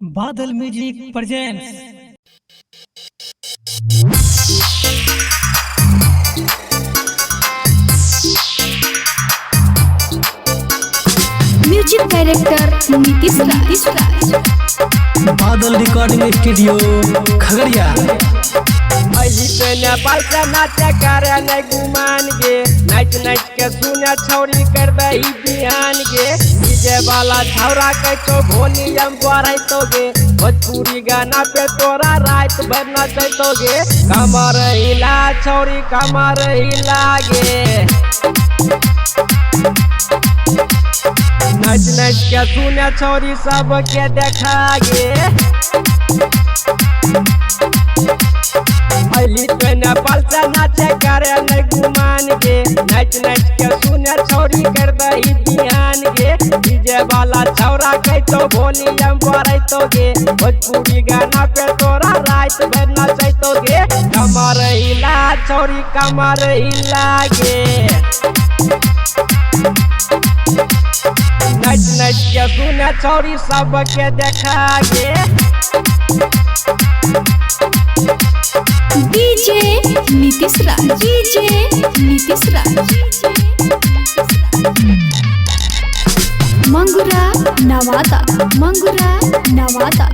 बादल music presents. Music director Nitish Raj. Badal recording studio Khagaria. Nepal से नाचे करे नहीं गुमान गे, नाच नाच के सुने छौरी कर दही बिहान गे। डीजे वाला छौरा कैचो भोली हम बढ़ाई तो गे, भोजपुरी गाना पे तोरा रात भर नचै तो गे। कमर हिला छौरी कमर हिला गे, नाच नाच के सुने छौरी सबके देखा गे। नेपाल से नाचे करे नहीं गुमान गे, नाच नाच के सुने छौरी कर दही बिहान गे। डीजे वाला छौरा कैचो भोली हम बढ़ाई तो गे, भोजपुरी गाना पे तोरा रात भर नचै तो गे। कमर हिला छौरी कमर हिला गे, नाच नाच के सुने छौरी सबके देखा गे। डीजे नीतीश राज, डीजे नीतीश राज। मंगुरा नवादा, मंगुरा नवादा।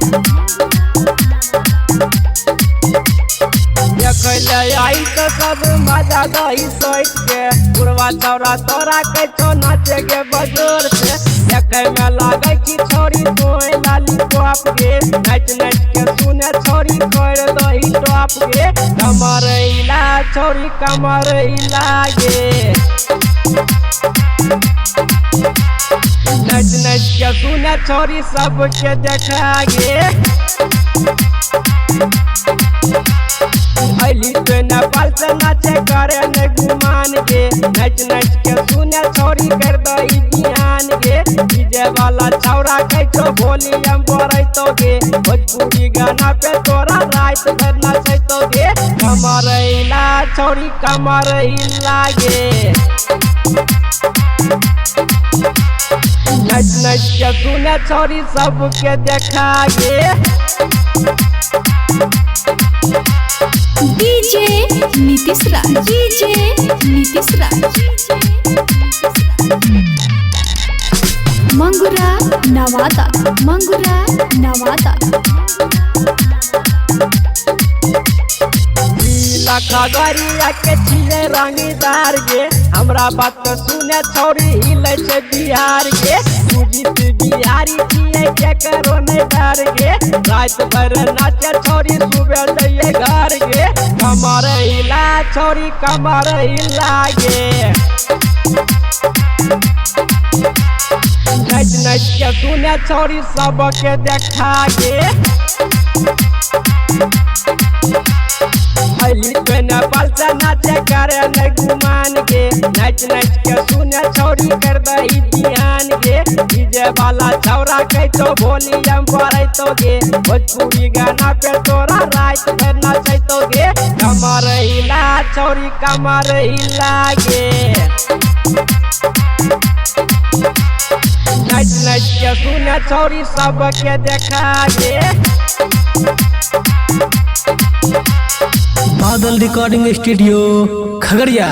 आई तो सब मजा दही सोच के, पुरवा छौरा तोरा कैचो नाचे गे बजोर से। देखे में लागे कि छोरी तोय लाली टॉप गे, नाच नाच के सुने छोरी कर दही टॉप गे। कमर हिला छोरी कमर हिला गे, नाच नाच के सुने छोरी सबके देखा गे। नेपाल से नाचे करे नहीं गुमान गे, नाच नाच के सुने छौरी कर दही बिहान गे। डीजे वाला छौरा कैचो भोली हम बढ़ाई तो गे, भोजपुरी गाना पे तोरा रात भर नचै तो गे। कमर हिला छौरी कमर हिला गे, नाच नाच के सुने छौरी सबके देखा गे। डीजे नीतीश राज, डीजे नीतीश राज। मंगुरा नवादा, मंगुरा नवादा। खगड़िया के छिले रंगीदार गे, हमरा बात तो सुने छौरी हिले छे बिहार गे। सुजीत बिहारी छिए के करो नहीं डर गे, रात भर नाचे छौरी सुबह जाइए घर गे। कमर हिला छौरी कमर हिला गे, नाच नाच के सुने छौरी सबके देखा गे। नेपाल से नाचे करे नहीं गुमान गे, नाच नाच के सुने छौरी कर दही बिहान गे। डीजे वाला छौरा कैचो भोली हम बढ़ाई तो गे, भोजपुरी गाना पे तोरा रात भर नचै तो गे। कमर हिला छौरी कमर हिला गे, नाच नाच के सुने छौरी सबके देखा गे। बादल रिकॉर्डिंग स्टूडियो खगड़िया।